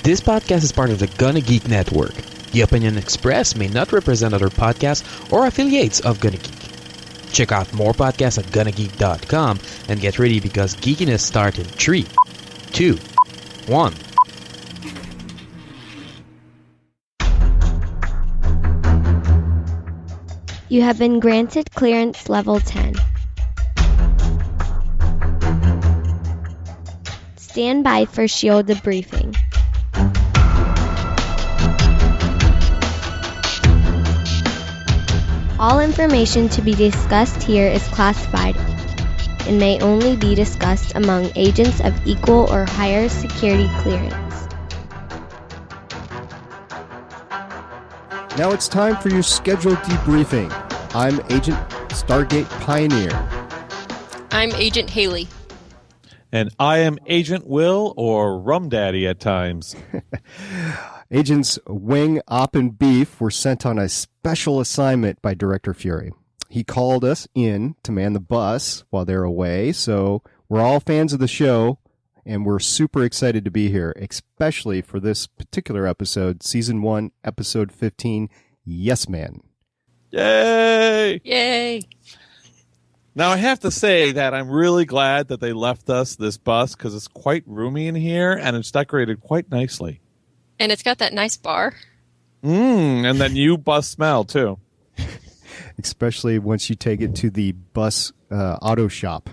This podcast is part of the Gonna Geek Network. The opinion expressed may not represent other podcasts or affiliates of Gonna Geek. Check out more podcasts at GonnaGeek.com and get ready because geekiness starts in 3, 2, 1. You have been granted clearance level 10. Stand by for S.H.I.E.L.D. debriefing. All information to be discussed here is classified and may only be discussed among agents of equal or higher security clearance. Now it's time for your scheduled debriefing. I'm Agent Stargate Pioneer. I'm Agent Haley. And I am Agent Will, or Rum Daddy at times. Agents Wing, Op, and Beef were sent on a special assignment by Director Fury. He called us in to man the bus while they're away, so we're all fans of the show, and we're super excited to be here, especially for this particular episode, Season 1, Episode 15, Yes Man. Yay! Yay! Now, I have to say that I'm really glad that they left us this bus because it's quite roomy in here, and it's decorated quite nicely. And it's got that nice bar. And that new bus smell, too. Especially once you take it to the bus auto shop.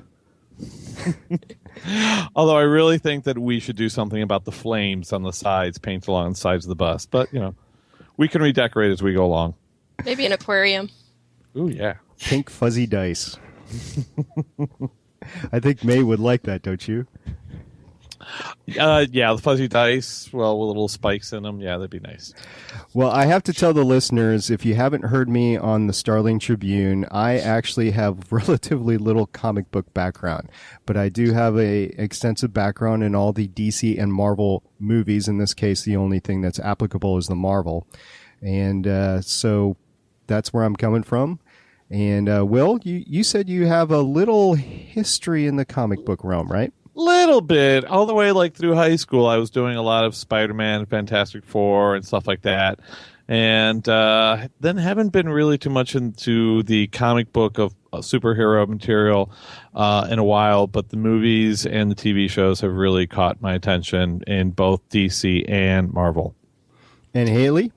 Although I really think that we should do something about the flames on the sides, paint along the sides of the bus. But, you know, we can redecorate as we go along. Maybe an aquarium. Ooh, yeah. Pink fuzzy dice. I think May would like that, don't you? Yeah, the fuzzy dice, well, with little spikes in them. Yeah, that'd be nice. Well, I have to tell the listeners, if you haven't heard me on the Starling Tribune, I actually have relatively little comic book background, but I do have a extensive background in all the DC and Marvel movies. In this case, the only thing that's applicable is the Marvel. And so that's where I'm coming from. And Will, you said you have a little history in the comic book realm, right? Little bit. All the way like through high school, I was doing a lot of Spider-Man, Fantastic Four, and stuff like that. And then haven't been really too much into the comic book of superhero material in a while. But the movies and the TV shows have really caught my attention in both DC and Marvel. And Haley?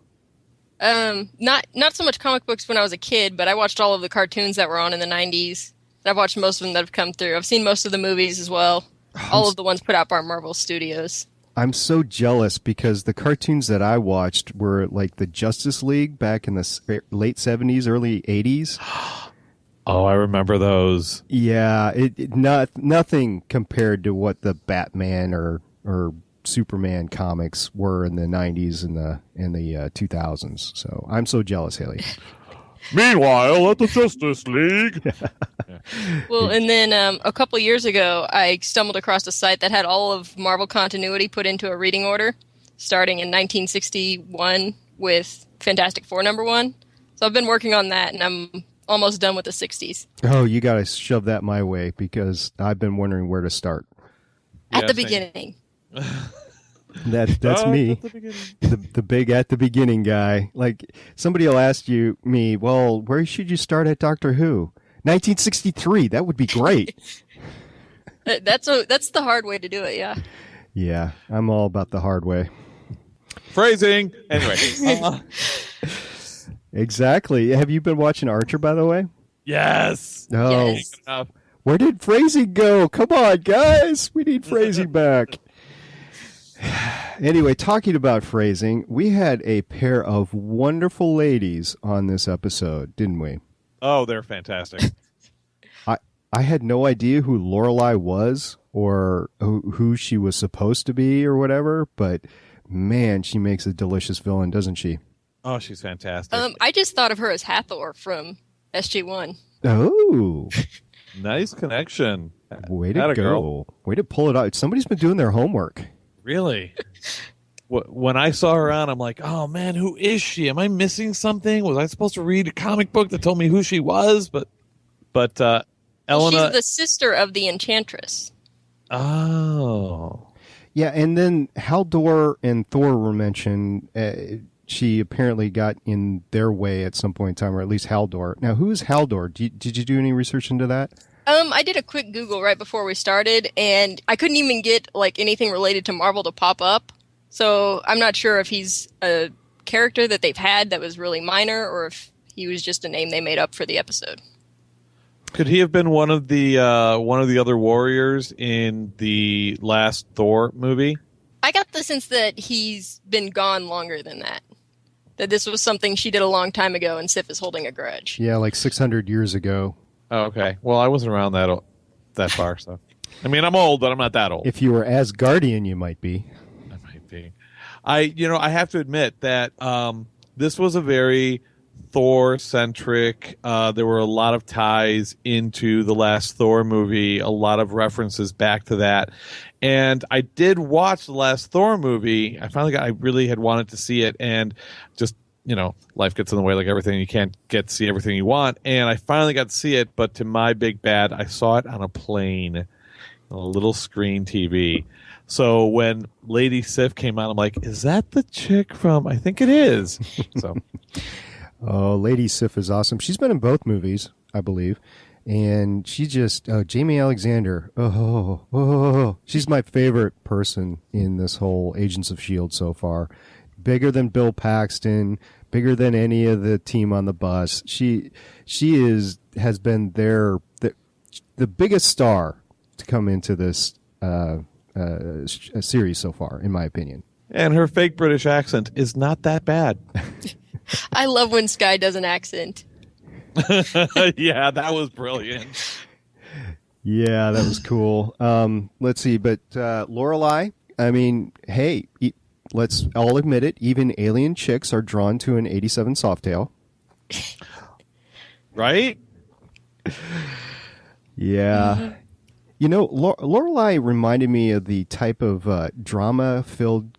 Not so much comic books when I was a kid, but I watched all of the cartoons that were on in the 90s. I've watched most of them that have come through. I've seen most of the movies as well. All of the ones put out by Marvel Studios. I'm so jealous because the cartoons that I watched were like the Justice League back in the late 70s, early 80s. Oh, I remember those. Yeah, nothing compared to what the Batman or Superman comics were in the 90s and the 2000s. So I'm so jealous, Haley. Meanwhile, at the Justice League. Well, and then a couple years ago, I stumbled across a site that had all of Marvel continuity put into a reading order, starting in 1961 with Fantastic Four #1. So I've been working on that, and I'm almost done with the 60s. Oh, you got to shove that my way because I've been wondering where to start. At the beginning. That's me, the big at the beginning guy. Like somebody will ask me, well, where should you start at Doctor Who? 1963. That would be great. That's the hard way to do it. Yeah. Yeah, I'm all about the hard way. Phrasing. Anyway. Exactly. Have you been watching Archer, by the way? Yes. No. Yes. Where did phrasing go? Come on, guys. We need phrasing back. Anyway, talking about phrasing, we had a pair of wonderful ladies on this episode, didn't we? Oh, they're fantastic. I had no idea who Lorelei was or who she was supposed to be or whatever, but man, she makes a delicious villain, doesn't she? Oh, she's fantastic. I just thought of her as Hathor from SG-1. Oh. Nice connection. Way to go. Girl. Way to pull it out. Somebody's been doing their homework. Really? When I saw her on, I'm like, oh, man, who is she? Am I missing something? Was I supposed to read a comic book that told me who she was? But Elena... She's the sister of the Enchantress. Oh. Yeah, and then Haldor and Thor were mentioned. She apparently got in their way at some point in time, or at least Haldor. Now, who is Haldor? Did you do any research into that? I did a quick Google right before we started, and I couldn't even get like anything related to Marvel to pop up. So I'm not sure if he's a character that they've had that was really minor, or if he was just a name they made up for the episode. Could he have been one of the other warriors in the last Thor movie? I got the sense that he's been gone longer than that. That this was something she did a long time ago, and Sif is holding a grudge. Yeah, like 600 years ago. Oh, okay. Well, I wasn't around that far, so. I mean, I'm old, but I'm not that old. If you were Asgardian, you might be. I might be. I have to admit that this was a very Thor-centric. There were a lot of ties into the last Thor movie, a lot of references back to that. And I did watch the last Thor movie. I really had wanted to see it, and just, life gets in the way like everything. You can't get to see everything you want. And I finally got to see it, but to my big bad, I saw it on a plane, on a little screen TV. So when Lady Sif came out, I'm like, is that the chick from, I think it is. So. Oh, Lady Sif is awesome. She's been in both movies, I believe. And she just, Jamie Alexander. She's my favorite person in this whole Agents of S.H.I.E.L.D. so far. Bigger than Bill Paxton, bigger than any of the team on the bus. She has been the biggest star to come into this series so far, in my opinion. And her fake British accent is not that bad. I love when Skye does an accent. Yeah, that was brilliant. Yeah, that was cool. Let's see, but Lorelai, I mean, hey, let's all admit it, even alien chicks are drawn to an 87 Softail. Right? Yeah. Lorelai reminded me of the type of drama-filled,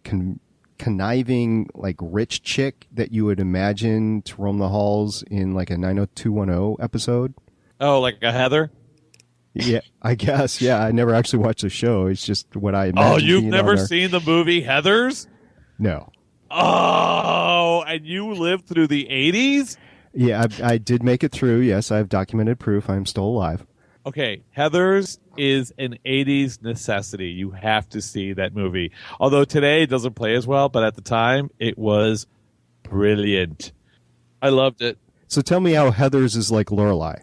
conniving, like, rich chick that you would imagine to roam the halls in, like, a 90210 episode. Oh, like a Heather? Yeah, I guess. Yeah, I never actually watched the show. It's just what I imagine. Oh, you've never seen the movie Heathers? No. Oh, and you lived through the 80s? Yeah, I did make it through. Yes, I have documented proof I'm still alive. Okay, Heathers is an 80s necessity. You have to see that movie. Although today it doesn't play as well, but at the time it was brilliant. I loved it. So tell me how Heathers is like Lorelai.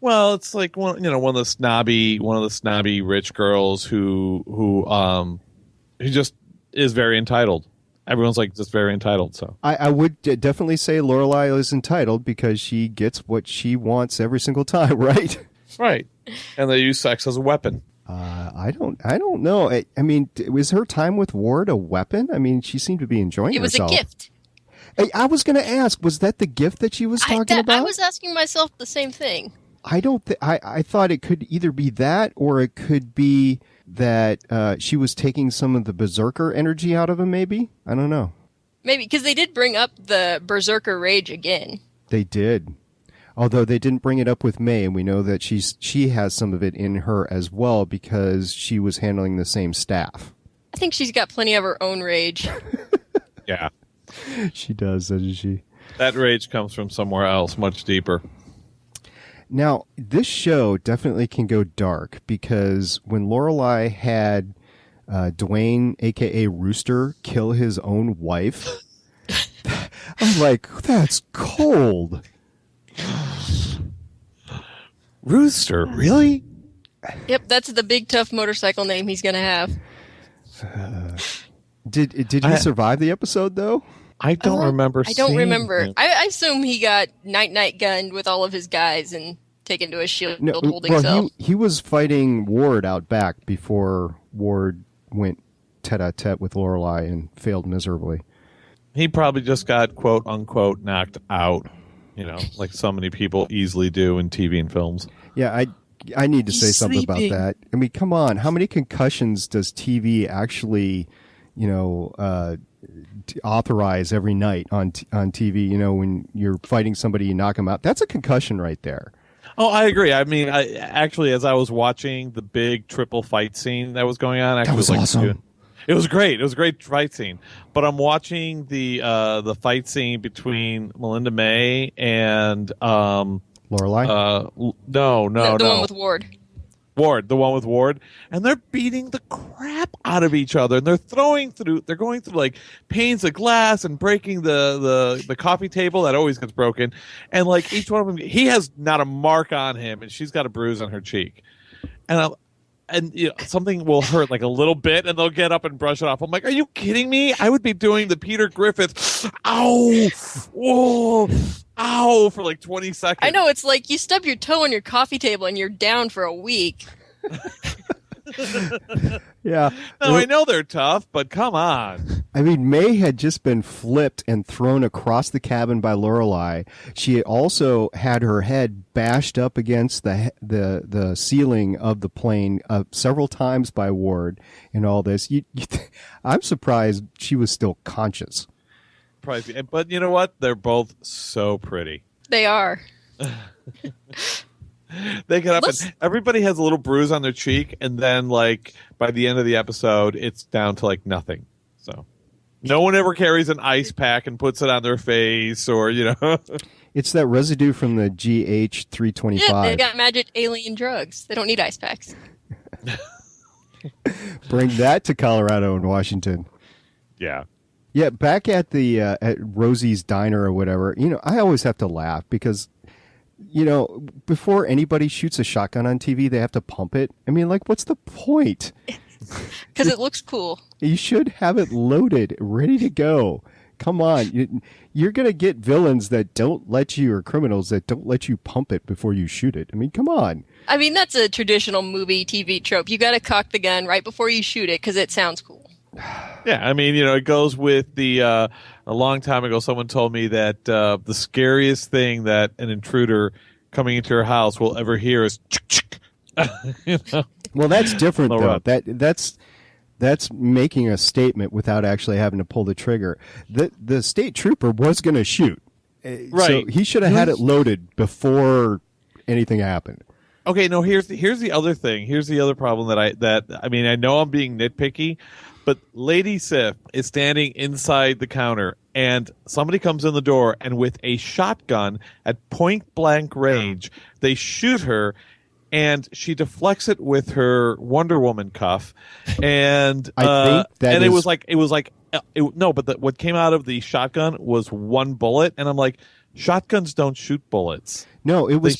Well, it's like one of the snobby rich girls who just is very entitled. Everyone's like just very entitled. So I would definitely say Lorelai is entitled because she gets what she wants every single time, right? Right, and they use sex as a weapon. I don't know. I mean, was her time with Ward a weapon? I mean, she seemed to be enjoying herself. It was a gift. I was going to ask, was that the gift that she was talking about? I was asking myself the same thing. I thought it could either be that or it could be that she was taking some of the berserker energy out of him, maybe? I don't know. Maybe, because they did bring up the berserker rage again. They did. Although they didn't bring it up with May, and we know that she has some of it in her as well because she was handling the same staff. I think she's got plenty of her own rage. Yeah. She does, doesn't she? That rage comes from somewhere else, much deeper. Now, this show definitely can go dark because when Lorelai had Dwayne, a.k.a. Rooster, kill his own wife, I'm like, that's cold. Rooster, really? Yep, that's the big tough motorcycle name he's going to have. Did he survive the episode, though? I don't remember. I don't remember. I assume he got night gunned with all of his guys and taken to a shield holding cell. He was fighting Ward out back before Ward went tete-a-tete with Lorelai and failed miserably. He probably just got quote unquote knocked out. Like so many people easily do in TV and films. Yeah, I need to say something about that. I mean, come on. How many concussions does TV actually, authorize every night on TV? When you're fighting somebody, you knock them out. That's a concussion right there. Oh, I agree. I mean, as I was watching the big triple fight scene that was going on, that was awesome. It was great. It was a great fight scene. But I'm watching the fight scene between Melinda May and Lorelai? No. The one with Ward. The one with Ward, and they're beating the crap out of each other, and they're going through like panes of glass and breaking the coffee table that always gets broken, and like each one of them, he has not a mark on him, and she's got a bruise on her cheek, and something will hurt like a little bit, and they'll get up and brush it off. I'm like, are you kidding me? I would be doing the Peter Griffith, ow, whoa, ow, for like 20 seconds. I know, it's like you stub your toe on your coffee table and you're down for a week. Yeah. No, I know they're tough, but come on. I mean, May had just been flipped and thrown across the cabin by Lorelai. She had also had her head bashed up against the ceiling of the plane several times by Ward and all this. I'm surprised she was still conscious. But you know what? They're both so pretty. They are. They get up and everybody has a little bruise on their cheek, and then like by the end of the episode, it's down to like nothing. So no one ever carries an ice pack and puts it on their face, or It's that residue from the GH325. Yeah, they got magic alien drugs. They don't need ice packs. Bring that to Colorado and Washington. Yeah. Yeah, back at the at Rosie's Diner or whatever, I always have to laugh because, before anybody shoots a shotgun on TV, they have to pump it. I mean, like, what's the point? Because it looks cool. You should have it loaded, ready to go. Come on. You're going to get villains that don't let you, or criminals that don't let you pump it before you shoot it. I mean, come on. I mean, that's a traditional movie, TV trope. You got to cock the gun right before you shoot it because it sounds cool. Yeah, I mean, it goes with the a long time ago someone told me that the scariest thing that an intruder coming into your house will ever hear is chick. Well, that's different though. Right. That's making a statement without actually having to pull the trigger. The state trooper was going to shoot. Right. So he should have had it loaded before anything happened. Okay, no, here's the other thing. Here's the other problem I know I'm being nitpicky, but Lady Sif is standing inside the counter, and somebody comes in the door, and with a shotgun at point blank range, they shoot her, and she deflects it with her Wonder Woman cuff, and I think that what came out of the shotgun was one bullet, and I'm like, shotguns don't shoot bullets. No, it was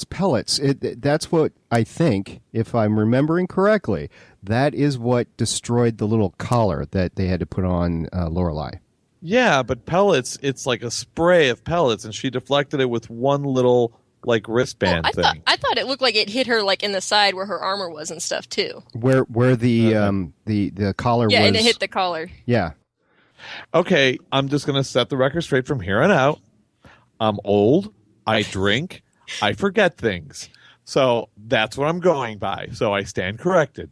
pellets. That's what I think, if I'm remembering correctly. That is what destroyed the little collar that they had to put on Lorelai. Yeah, but pellets, it's like a spray of pellets, and she deflected it with one little like wristband thing. I thought it looked like it hit her like in the side where her armor was and stuff too. Where the collar was. Yeah, and it hit the collar. Yeah. Okay, I'm just going to set the record straight from here on out. I'm old. I drink. I forget things. So that's what I'm going by. So I stand corrected.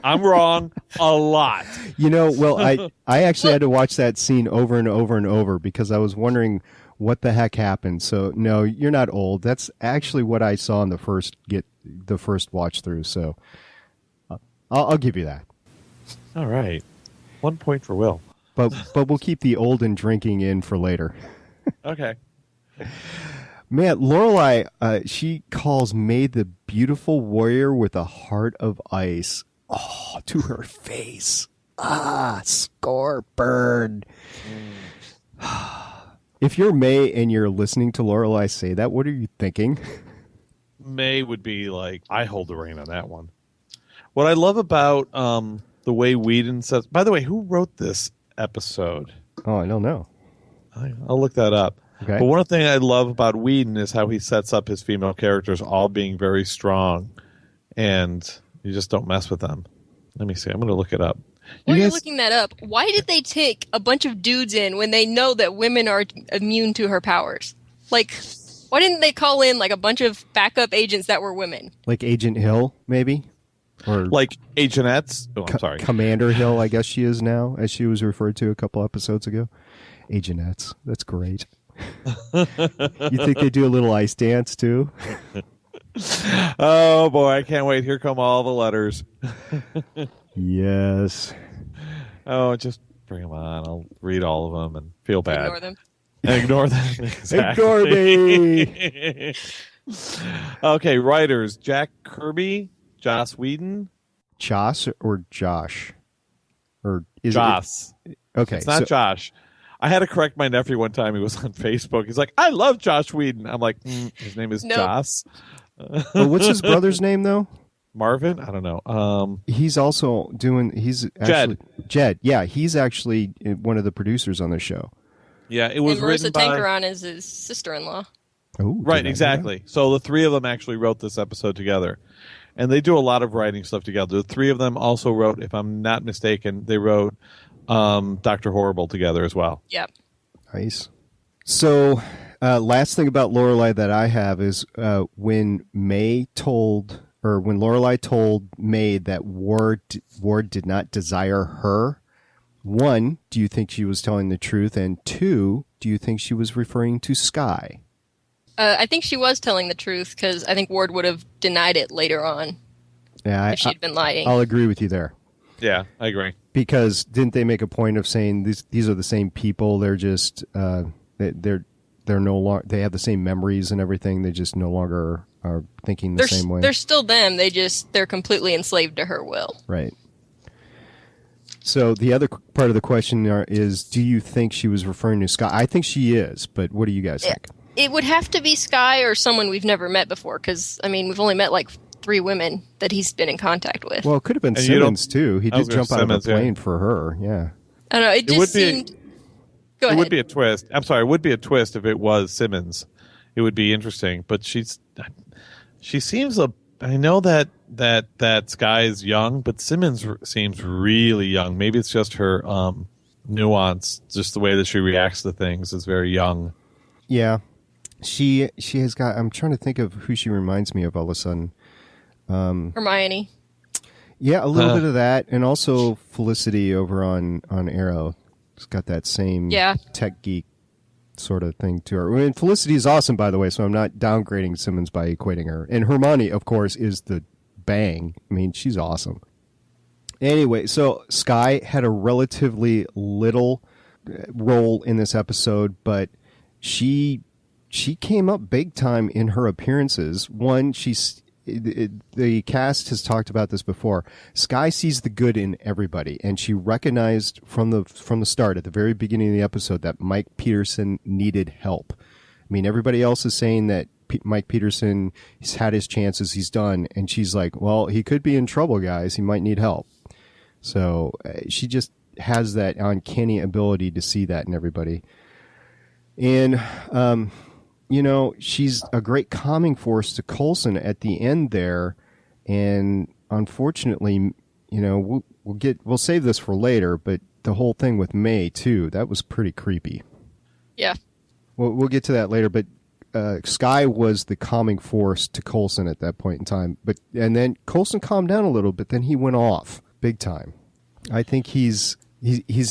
I'm wrong a lot. Well, I actually had to watch that scene over and over and over because I was wondering what the heck happened. So no, you're not old. That's actually what I saw in the first watch through. So I'll give you that. All right. 1 point for Will. But we'll keep the old and drinking in for later. Okay. Man, Lorelai, she calls May the beautiful warrior with a heart of ice. Oh, to her face. Score burn. If you're May and you're listening to Lorelai say that, what are you thinking? May would be like, I hold the reign on that one. What I love about the way Whedon says... By the way, who wrote this episode? Oh, I don't know. I'll look that up. Okay. But one thing I love about Whedon is how he sets up his female characters all being very strong, and you just don't mess with them. Let me see. I'm going to look it up. While you're looking that up, why did they take a bunch of dudes in when they know that women are immune to her powers? Like, why didn't they call in like a bunch of backup agents that were women? Like Agent Hill, maybe? Or like Agentettes? Oh, I'm sorry. Commander Hill, I guess she is now, as she was referred to a couple episodes ago. Agentettes. That's great. You think they do a little ice dance too? Oh boy, I can't wait. Here come all the letters. Yes. Oh, just bring them on. I'll read all of them and feel bad. Ignore them. Ignore them. Exactly. Ignore me. Okay, writers: Jack Kirby, Joss Whedon. Josh or Josh? Or is Joss. Okay, It's not Josh. I had to correct my nephew one time. He was on Facebook. He's like, I love Josh Whedon. I'm like, his name is Nope. Joss. Oh, what's his brother's name though? Marvin? I don't know. He's also doing. He's actually Jed. Yeah, he's actually one of the producers on the show. Yeah, it was And written Marissa by. Tankeron is his sister-in-law. Oh, Right, exactly. So the three of them actually wrote this episode together. And they do a lot of writing stuff together. The three of them also wrote, if I'm not mistaken, they wrote Dr. Horrible together as well. Yep. Nice. So, last thing about Lorelai that I have is when Lorelai told May that Ward did not desire her. One, do you think she was telling the truth? And two, do you think she was referring to Skye? I think she was telling the truth because I think Ward would have denied it later on Yeah, if she'd been lying. I'll agree with you there. Yeah, I agree. Because didn't they make a point of saying these are the same people? They're just they're no longer, they have the same memories and everything. They just no longer are thinking the same way. They're still them. They're completely enslaved to her will. Right. So the other part of the question is, do you think she was referring to Skye? I think she is, but what do you guys think? It would have to be Skye or someone we've never met before because, I mean, we've only met like 3 women that he's been in contact with. Well, it could have been And Simmons, too. He I was did gonna jump out of a Simmons, yeah. plane for her, yeah. I don't know. It just seemed... Go It ahead. would be a twist. I'm sorry, it would be a twist if it was Simmons. It would be interesting. But she seems I know that Skye is young, but Simmons seems really young. Maybe it's just her nuance, just the way that she reacts to things is very young. Yeah. She has got, I'm trying to think of who she reminds me of all of a sudden. Hermione. Yeah, a little bit of that, and also Felicity over on Arrow. It's got that same tech geek sort of thing to her. I mean, Felicity is awesome, by the way, so I'm not downgrading Simmons by equating her. And Hermione, of course, is the bang. I mean, she's awesome. Anyway, so Skye had a relatively little role in this episode, but she came up big time in her appearances. One, the cast has talked about this before. Skye sees the good in everybody, and she recognized from the start, at the very beginning of the episode, that Mike Peterson needed help. I mean, everybody else is saying that Mike Peterson, he's had his chances, he's done, and she's like, well, he could be in trouble, guys. He might need help. So she just has that uncanny ability to see that in everybody. And she's a great calming force to Coulson at the end there, and unfortunately, we'll save this for later. But the whole thing with May too, that was pretty creepy. Yeah. We'll get to that later. But Skye was the calming force to Coulson at that point in time. And then Coulson calmed down a little, but then he went off big time. I think he's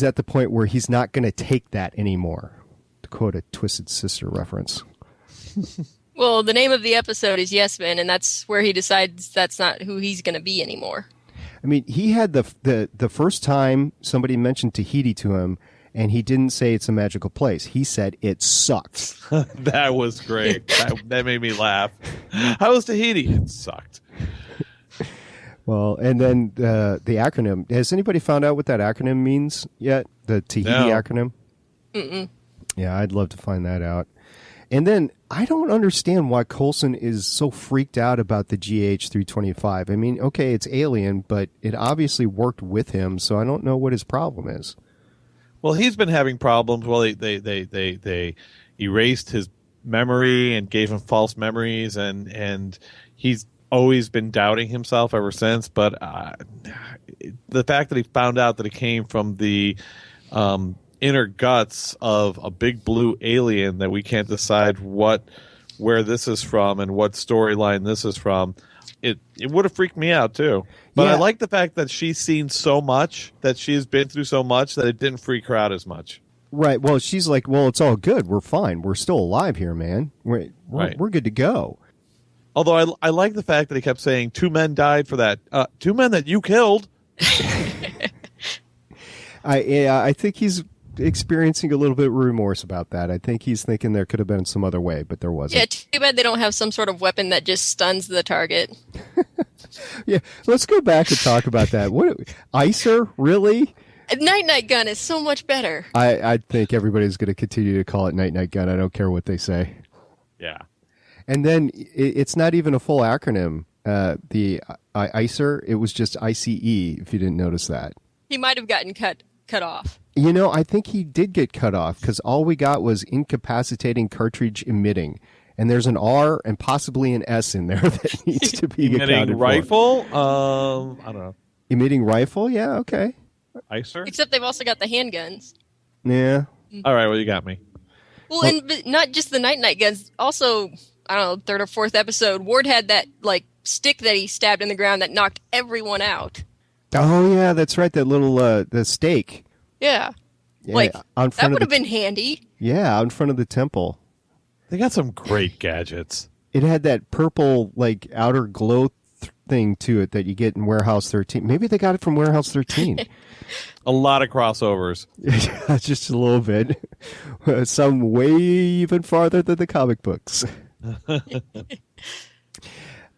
at the point where he's not going to take that anymore. To quote a Twisted Sister reference. Well, the name of the episode is Yes Men, and that's where he decides that's not who he's going to be anymore. I mean, he had the first time somebody mentioned Tahiti to him, and he didn't say it's a magical place. He said it sucked. That was great. that made me laugh. How was Tahiti? It sucked. Well, and then the acronym. Has anybody found out what that acronym means yet? The Tahiti acronym? Mm-mm. Yeah, I'd love to find that out. And then I don't understand why Coulson is so freaked out about the GH325. I mean, okay, it's alien, but it obviously worked with him, so I don't know what his problem is. Well, he's been having problems. Well, they erased his memory and gave him false memories, and he's always been doubting himself ever since. But the fact that he found out that it came from the inner guts of a big blue alien that we can't decide where this is from and what storyline this is from, it would have freaked me out too. But Yeah. I like the fact that she's seen so much, that she's been through so much, that it didn't freak her out as much. Right. Well, she's like, well, it's all good. We're fine. We're still alive here, man. We're good to go. Although I like the fact that he kept saying 2 men died for that. 2 men that you killed. I think he's experiencing a little bit of remorse about that. I think he's thinking there could have been some other way, but there wasn't. Yeah, too bad they don't have some sort of weapon that just stuns the target. Yeah, let's go back and talk about that. What ICER, really? Night gun is so much better. I think everybody's going to continue to call it night gun. I don't care what they say. Yeah. And then it's not even a full acronym. The ICER, it was just ICE, if you didn't notice that. He might have gotten cut off. You know, I think he did get cut off because all we got was incapacitating cartridge emitting. And there's an R and possibly an S in there that needs to be accounted Emitting for. rifle? I don't know. Emitting rifle? Yeah, okay. ICER? Except they've also got the handguns. Yeah. All right, well, you got me. Well, and not just the night guns. Also, I don't know, third or fourth episode, Ward had that, like, stick that he stabbed in the ground that knocked everyone out. Oh, yeah, that's right. That little, the stake. Yeah. Yeah, like, on front that of would have been handy. Yeah, out in front of the temple. They got some great gadgets. It had that purple, like, outer glow thing to it that you get in Warehouse 13. Maybe they got it from Warehouse 13. A lot of crossovers. Just a little bit. Some way even farther than the comic books.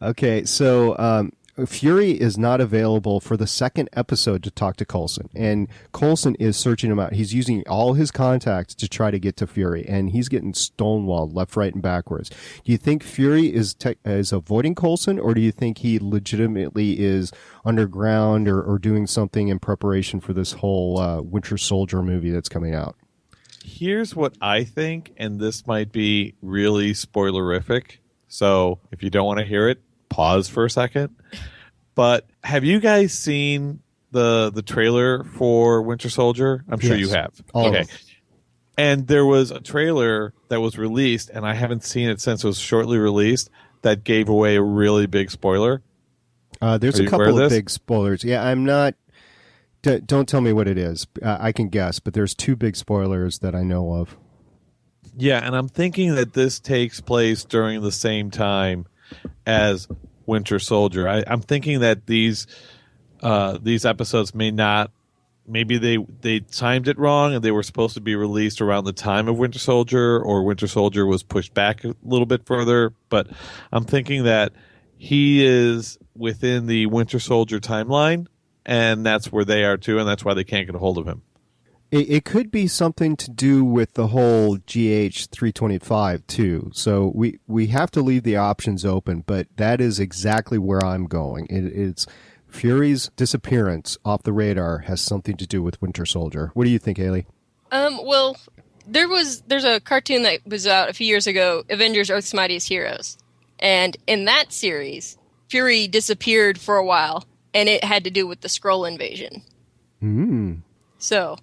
Okay, so Fury is not available for the second episode to talk to Coulson, and Coulson is searching him out. He's using all his contacts to try to get to Fury, and he's getting stonewalled left, right, and backwards. Do you think Fury is avoiding Coulson, or do you think he legitimately is underground or doing something in preparation for this whole Winter Soldier movie that's coming out? Here's what I think, and this might be really spoilerific, so if you don't want to hear it, pause for a second. But have you guys seen the trailer for Winter Soldier? I'm sure you have. Okay. And there was a trailer that was released, and I haven't seen it since it was shortly released, that gave away a really big spoiler. There's a couple of big spoilers. Yeah, I'm not... Don't tell me what it is. I can guess, but there's two big spoilers that I know of. Yeah, and I'm thinking that this takes place during the same time as Winter Soldier. I'm thinking that these episodes maybe they timed it wrong and they were supposed to be released around the time of Winter Soldier, or Winter Soldier was pushed back a little bit further. But I'm thinking that he is within the Winter Soldier timeline, and that's where they are too, and that's why they can't get a hold of him. It could be something to do with the whole GH325 too. So we have to leave the options open, but that is exactly where I'm going. It's Fury's disappearance off the radar has something to do with Winter Soldier. What do you think, Haley? Well, there's a cartoon that was out a few years ago, Avengers: Earth's Mightiest Heroes. And in that series, Fury disappeared for a while, and it had to do with the Skrull invasion. So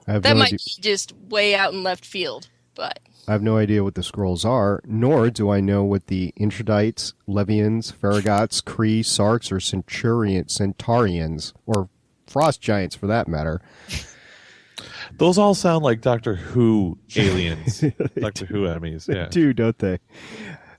that might be just way out in left field, but I have no idea what the Skrulls are, nor do I know what the Intradites, Levians, Farragots, Kree, Sarks, or Centaurians, or Frost Giants for that matter. Those all sound like Doctor Who aliens. Doctor Who enemies. Yeah. They do, don't they?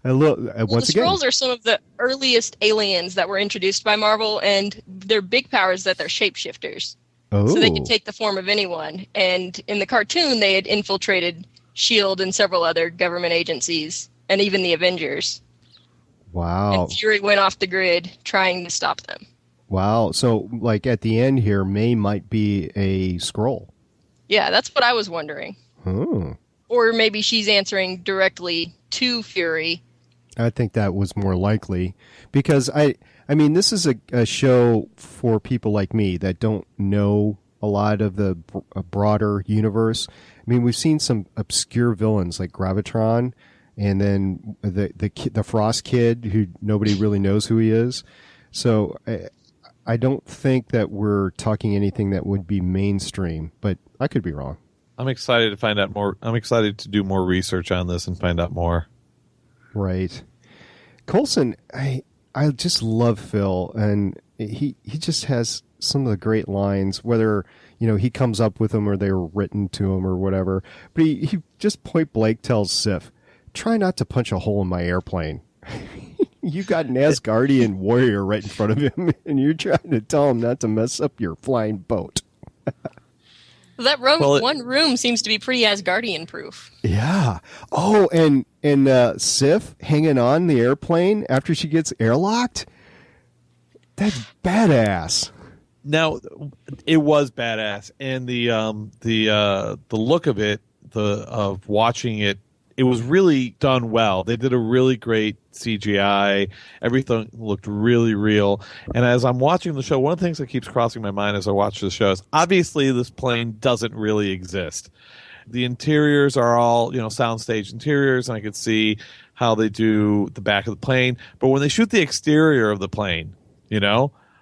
Once again, Skrulls are some of the earliest aliens that were introduced by Marvel, and their big power is that they're shapeshifters. Oh. So they can take the form of anyone. And in the cartoon, they had infiltrated S.H.I.E.L.D. and several other government agencies, and even the Avengers. Wow. And Fury went off the grid trying to stop them. Wow. So, like, at the end here, May might be a Skrull. Yeah, that's what I was wondering. Or maybe she's answering directly to Fury. I think that was more likely. Because, I mean, this is a show for people like me that don't know a lot of the broader universe. I mean, we've seen some obscure villains like Gravitron, and then the Frost Kid, who nobody really knows who he is. So I don't think that we're talking anything that would be mainstream, but I could be wrong. I'm excited to find out more. I'm excited to do more research on this and find out more. Right. Coulson, I just love Phil, and he just has some of the great lines, whether, you know, he comes up with them or they were written to him or whatever. But he just point blank tells Sif, try not to punch a hole in my airplane. You got an Asgardian warrior right in front of him, and you're trying to tell him not to mess up your flying boat. Well, that one room seems to be pretty Asgardian proof. Yeah. Oh, and Sif hanging on the airplane after she gets airlocked. That's badass. Now, it was badass, and the look of it, of watching it, it was really done well. They did a really great CGI. Everything looked really real. And as I'm watching the show, one of the things that keeps crossing my mind as I watch the show is obviously this plane doesn't really exist. The interiors are all, soundstage interiors, and I could see how they do the back of the plane. But when they shoot the exterior of the plane,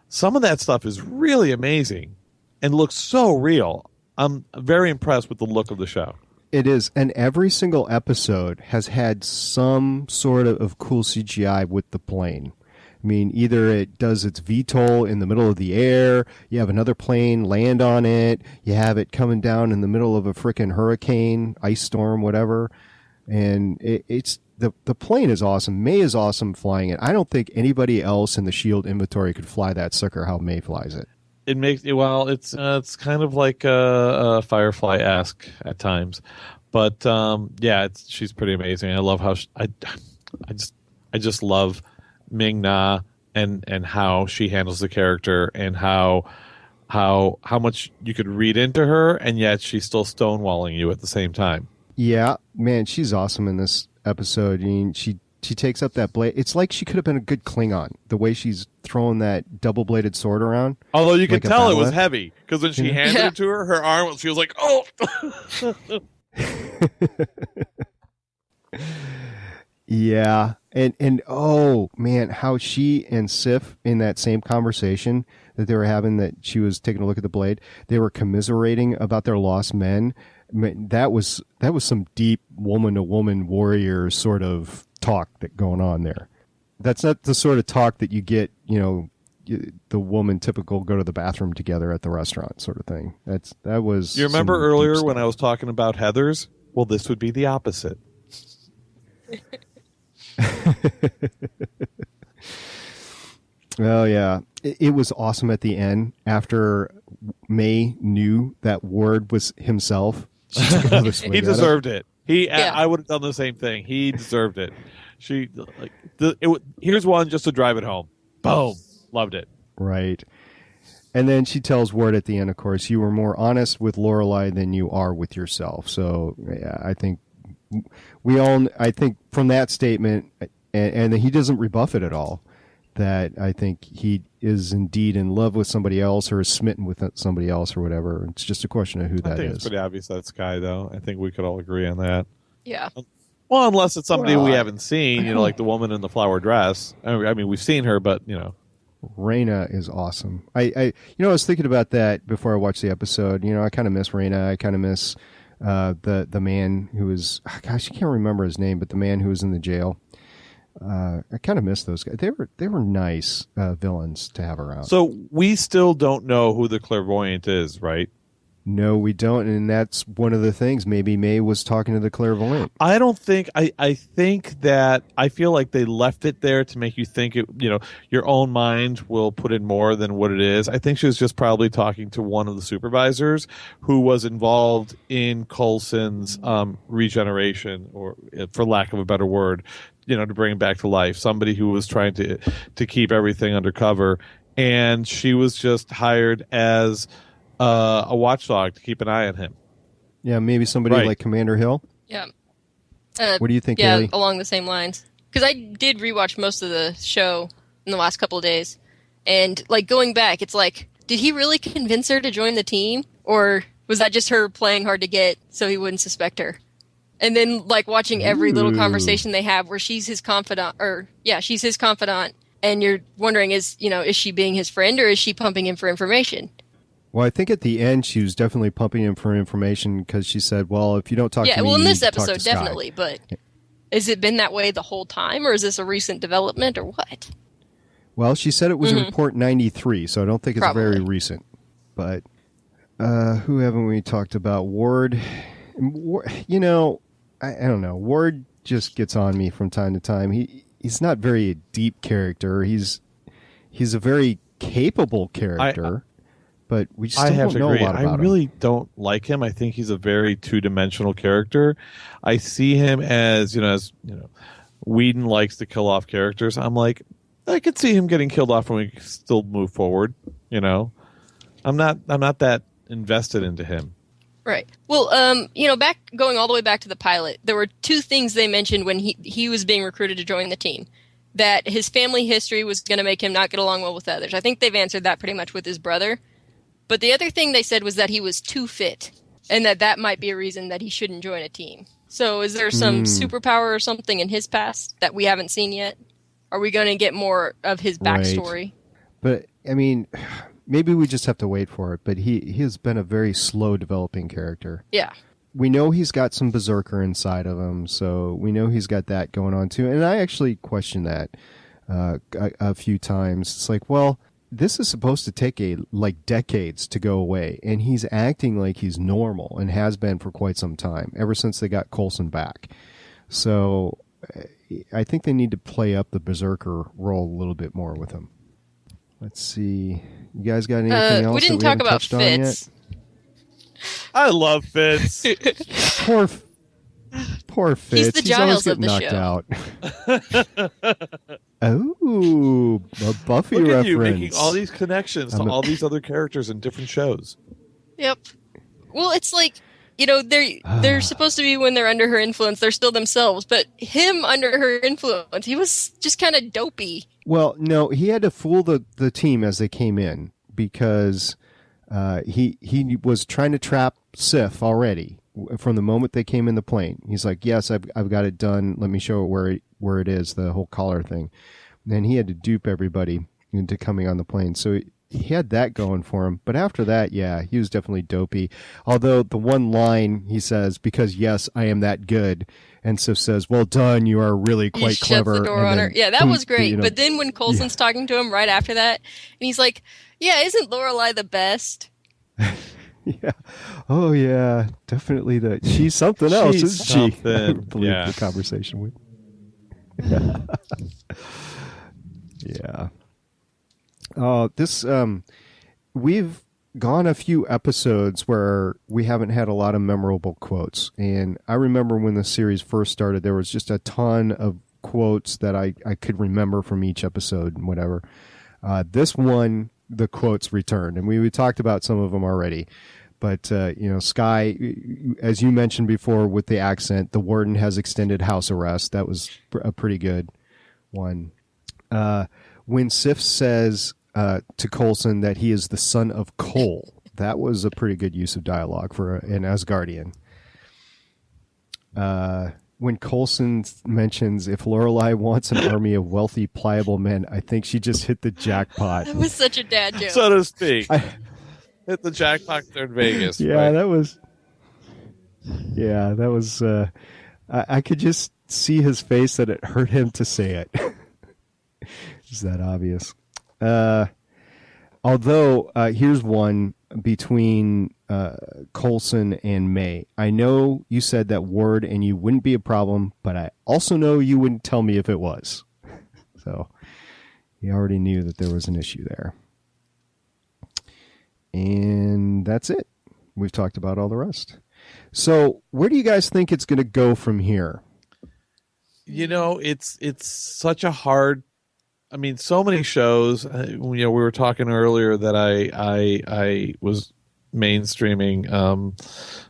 some of that stuff is really amazing and looks so real. I'm very impressed with the look of the show. It is, and every single episode has had some sort of cool CGI with the plane. I mean, either it does its VTOL in the middle of the air, you have another plane land on it, you have it coming down in the middle of a frickin' hurricane, ice storm, whatever. And it's the plane is awesome. May is awesome flying it. I don't think anybody else in the S.H.I.E.L.D. inventory could fly that sucker how May flies it. It makes it's kind of like a Firefly-esque at times, but she's pretty amazing. I love how I just love Ming-Na and how she handles the character, and how much you could read into her, and yet she's still stonewalling you at the same time. Yeah, man, she's awesome in this episode. I mean, she takes up that blade. It's like she could have been a good Klingon, the way she's throwing that double-bladed sword around. Although you could tell it was heavy, because when she handed it to her arm, she was like, oh! Yeah, and oh, man, how she and Sif, in that same conversation that they were having, that she was taking a look at the blade, they were commiserating about their lost men. I mean, that was some deep woman-to-woman warrior sort of talk that going on there. That's not the sort of talk that you get, the woman typical go to the bathroom together at the restaurant sort of thing. That was. You remember earlier when I was talking about Heathers? Well, this would be the opposite. Well, yeah, it was awesome at the end after May knew that Ward was himself. He deserved it. I would have done the same thing. He deserved it. Here's one just to drive it home. Boom. Loved it. Right. And then she tells Ward at the end, of course, you were more honest with Lorelai than you are with yourself. So yeah, I think from that statement, and he doesn't rebuff it at all, that I think he is indeed in love with somebody else, or is smitten with somebody else, or whatever. It's just a question of who that is. I think it's pretty obvious that's Guy, though. I think we could all agree on that. Yeah. Well, unless it's somebody we haven't seen, like the woman in the flower dress. I mean, we've seen her, but Raina is awesome. I was thinking about that before I watched the episode. I kind of miss Raina. I kind of miss the man who was, gosh, I can't remember his name, but the man who was in the jail. I kind of miss those guys. They were nice villains to have around. So we still don't know who the Clairvoyant is, right? No, we don't, and that's one of the things. Maybe May was talking to the Clairvoyant. I don't think. I think that I feel like they left it there to make you think it. Your own mind will put in more than what it is. I think she was just probably talking to one of the supervisors who was involved in Coulson's regeneration, or for lack of a better word, to bring him back to life. Somebody who was trying to keep everything undercover, and she was just hired as a watchdog to keep an eye on him. Yeah, maybe somebody like Commander Hill. Yeah. What do you think, Yeah, Haley? Along the same lines. Because I did rewatch most of the show in the last couple of days. And, going back, it's like, did he really convince her to join the team? Or was that just her playing hard to get so he wouldn't suspect her? And then, watching every little conversation they have where she's his confidant, she's his confidant, and you're wondering, is she being his friend, or is she pumping him for information? Well, I think at the end she was definitely pumping him for information, because she said, well, if you don't talk to me, well, in you this need to talk episode, to Skye. definitely, but has it been that way the whole time, or is this a recent development, or what? Well, she said it was a report 93, so I don't think it's very recent. But who haven't we talked about? Ward. I don't know. Ward just gets on me from time to time. He's not very a deep character. He's a very capable character. but we I still have don't to know agree. a lot I about him. really don't like him. I think he's a very two-dimensional character. I see him as Whedon likes to kill off characters. I'm like, I could see him getting killed off and we can still move forward. I'm not that invested into him. Right. Well, going all the way back to the pilot, there were two things they mentioned when he was being recruited to join the team. That his family history was going to make him not get along well with others. I think they've answered that pretty much with his brother. But the other thing they said was that he was too fit, and that might be a reason that he shouldn't join a team. So is there some superpower or something in his past that we haven't seen yet? Are we going to get more of his backstory? Right. But, I mean, maybe we just have to wait for it. But he has been a very slow developing character. Yeah. We know he's got some berserker inside of him, so we know he's got that going on too. And I actually questioned that a few times. It's like, well, this is supposed to take decades to go away, and he's acting like he's normal and has been for quite some time, ever since they got Coulson back. So I think they need to play up the berserker role a little bit more with him. Let's see. You guys got anything else we didn't that we talk haven't about touched on yet? Fitz. I love Fitz. Poor Fitz. He's the Giles always of the knocked show. out. Oh, a Buffy Look reference. at you making all these connections to all these other characters in different shows. Yep. Well, it's like, they're supposed to be, when they're under her influence, they're still themselves. But him under her influence, he was just kind of dopey. Well, no, he had to fool the team as they came in because he was trying to trap Sif already from the moment they came in the plane. He's like, yes, I've got it done. Let me show it where it is, the whole collar thing. Then he had to dupe everybody into coming on the plane. So he had that going for him. But after that, yeah, he was definitely dopey. Although the one line he says, because yes, I am that good. And Sif says, well done, you are really quite clever. He shuts the door on her. Yeah, that was great. But then when Coulson's talking to him right after that, and he's like, yeah, isn't Lorelai the best? Yeah. Oh, yeah. Definitely she's something else, isn't she? I believe the conversation with. Yeah. We've gone a few episodes where we haven't had a lot of memorable quotes. And I remember when the series first started, there was just a ton of quotes that I could remember from each episode and whatever. This one, the quotes returned, and we talked about some of them already. But, Sky, as you mentioned before with the accent, the warden has extended house arrest. That was a pretty good one. When Sif says to Coulson that he is the son of Cole, that was a pretty good use of dialogue for an Asgardian. When Coulson mentions if Lorelai wants an army of wealthy, pliable men, I think she just hit the jackpot. That was such a dad joke. So to speak. Hit the jackpot there in Vegas. Yeah, right? that was. Yeah, that was. I could just see his face that it hurt him to say it. Is that obvious? Although, here's one between Coulson and May. I know you said that word and you wouldn't be a problem, but I also know you wouldn't tell me if it was. So he already knew that there was an issue there. And that's it. We've talked about all the rest. So where do you guys think it's going to go from here? It's such a hard. I mean, so many shows. We were talking earlier that I was mainstreaming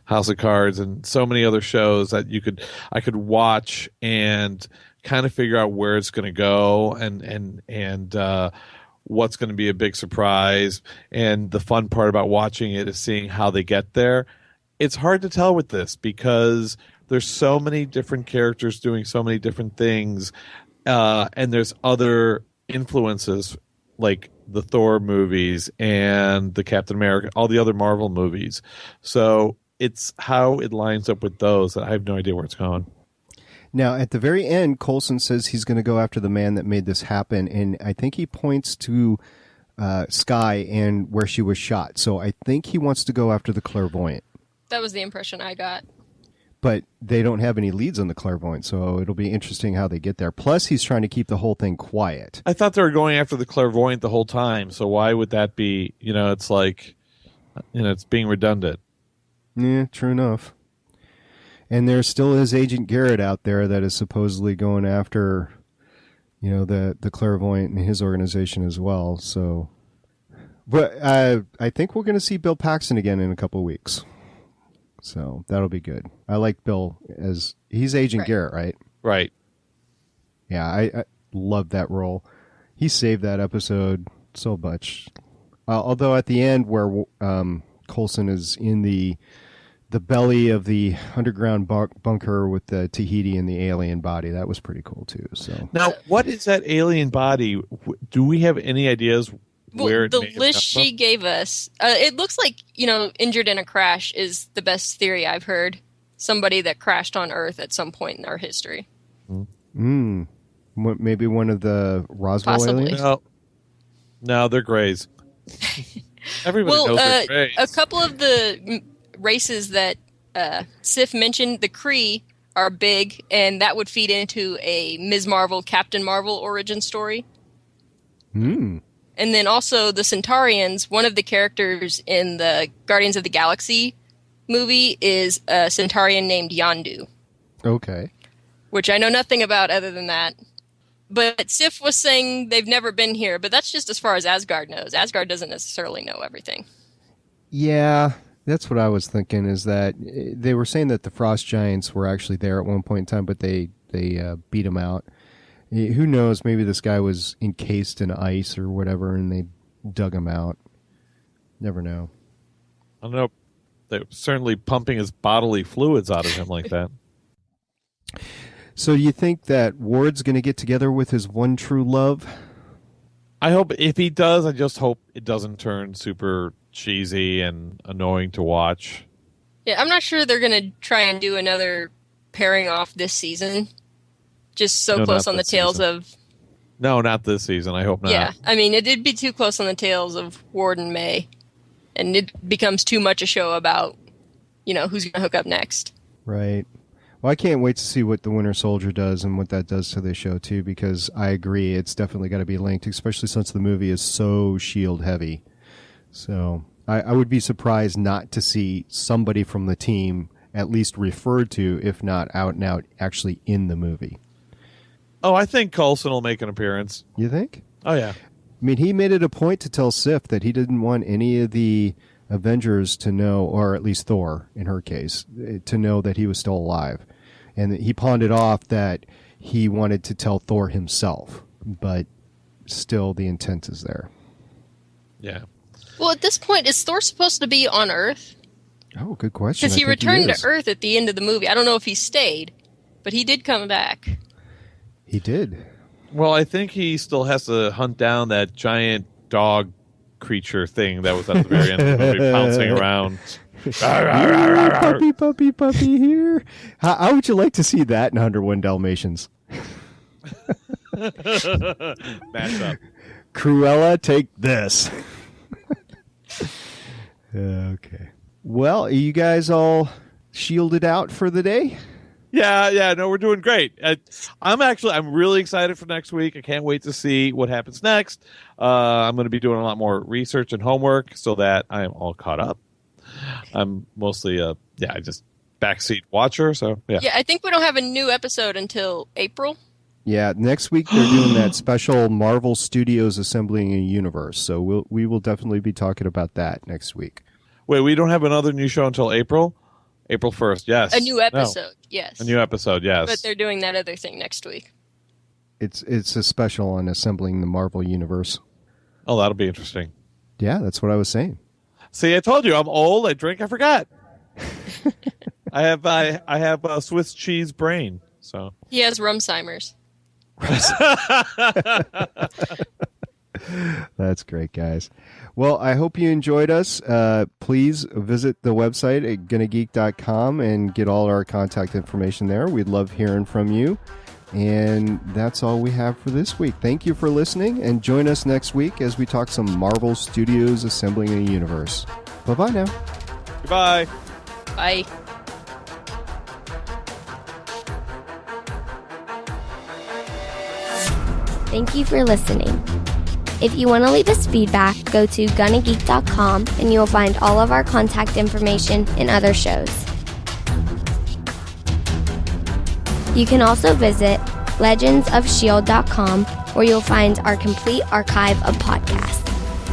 House of Cards and so many other shows that I could watch and kind of figure out where it's going to go and what's going to be a big surprise. And the fun part about watching it is seeing how they get there. It's hard to tell with this because there's so many different characters doing so many different things, and there's other influences like the Thor movies and the Captain America, all the other Marvel movies. So it's how it lines up with those that I have no idea where it's going. Now, at the very end, Coulson says he's going to go after the man that made this happen, and I think he points to Sky and where she was shot. So I think he wants to go after the Clairvoyant. That was the impression I got. But they don't have any leads on the Clairvoyant, so it'll be interesting how they get there. Plus, he's trying to keep the whole thing quiet. I thought they were going after the Clairvoyant the whole time, so why would that be? It's like It's being redundant. Yeah, true enough. And there still is Agent Garrett out there that is supposedly going after, the Clairvoyant and his organization as well. So, but I think we're going to see Bill Paxton again in a couple of weeks. So that'll be good. I like Bill as he's Agent Garrett, right? Right. Yeah, I love that role. He saved that episode so much. Although at the end where Coulson is in the belly of the underground bunker with the T.A.H.I.T.I and the alien body, that was pretty cool too. So now, what is that alien body? Do we have any ideas where the list she gave us? It looks like injured in a crash is the best theory I've heard. Somebody that crashed on Earth at some point in our history. Maybe one of the Roswell Possibly. aliens? No, they're Greys. Everybody knows they're Greys. A couple of the races that Sif mentioned, the Kree, are big, and that would feed into a Ms. Marvel, Captain Marvel origin story. And then also the Centaurians, one of the characters in the Guardians of the Galaxy movie is a Centaurian named Yondu. Okay. Which I know nothing about other than that. But Sif was saying they've never been here, but that's just as far as Asgard knows. Asgard doesn't necessarily know everything. Yeah, that's what I was thinking, is that they were saying that the Frost Giants were actually there at one point in time, but they beat them out. Who knows? Maybe this guy was encased in ice or whatever, and they dug him out. Never know. I don't know. They're certainly pumping his bodily fluids out of him like that. So do you think that Ward's going to get together with his one true love? I hope, if he does, I just hope it doesn't turn super cheesy and annoying to watch. Yeah, I'm not sure they're going to try and do another pairing off this season. Just so close on the tails of... No, not this season. I hope not. Yeah, I mean, it'd be too close on the tails of Ward and May. And it becomes too much a show about, who's going to hook up next. Right. Well, I can't wait to see what the Winter Soldier does and what that does to the show, too, because I agree it's definitely got to be linked, especially since the movie is so S.H.I.E.L.D. heavy. So I would be surprised not to see somebody from the team at least referred to, if not out and out, actually in the movie. Oh, I think Coulson will make an appearance. You think? Oh, yeah. I mean, he made it a point to tell Sif that he didn't want any of the Avengers to know, or at least Thor, in her case, to know that he was still alive. And he pawned it off that he wanted to tell Thor himself, but still the intent is there. Yeah. Well, at this point, is Thor supposed to be on Earth? Oh, good question. Because he returned to Earth at the end of the movie. I don't know if he stayed, but he did come back. He did. Well, I think he still has to hunt down that giant dog creature thing that was at the very end of the movie, pouncing around. Puppy here. How would you like to see that in 101 Dalmatians? Match up. Cruella, take this. Okay. Well, are you guys all shielded out for the day? Yeah, no, we're doing great. I'm really excited for next week. I can't wait to see what happens next. I'm going to be doing a lot more research and homework so that I am all caught up. I'm mostly just backseat watcher. So yeah, I think we don't have a new episode until April. Yeah, next week they're doing that special Marvel Studios Assembling a Universe. So we will definitely be talking about that next week. Wait, we don't have another new show until April? April 1st, yes. A new episode, yes. A new episode, yes. But they're doing that other thing next week. It's a special on assembling the Marvel Universe. Oh, that'll be interesting. Yeah, that's what I was saying. See, I told you, I'm old. I drink. I forgot. I have a Swiss cheese brain. So he has Rumsheimer's. That's great, guys. Well, I hope you enjoyed us. Please visit the website at gonnageek.com and get all our contact information there. We'd love hearing from you. And that's all we have for this week. Thank you for listening, and join us next week as we talk some Marvel Studios Assembling a Universe. Bye-bye now. Goodbye. Bye. Thank you for listening. If you want to leave us feedback, go to gonnageek.com and you will find all of our contact information and other shows. You can also visit legendsofshield.com where you'll find our complete archive of podcasts.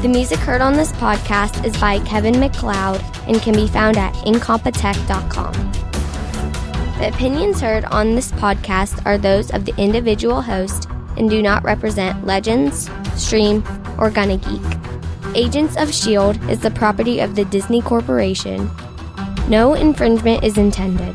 The music heard on this podcast is by Kevin MacLeod and can be found at incompetech.com. The opinions heard on this podcast are those of the individual host and do not represent Legends, Stream, or Gonna Geek. Agents of S.H.I.E.L.D. is the property of the Disney Corporation. No infringement is intended.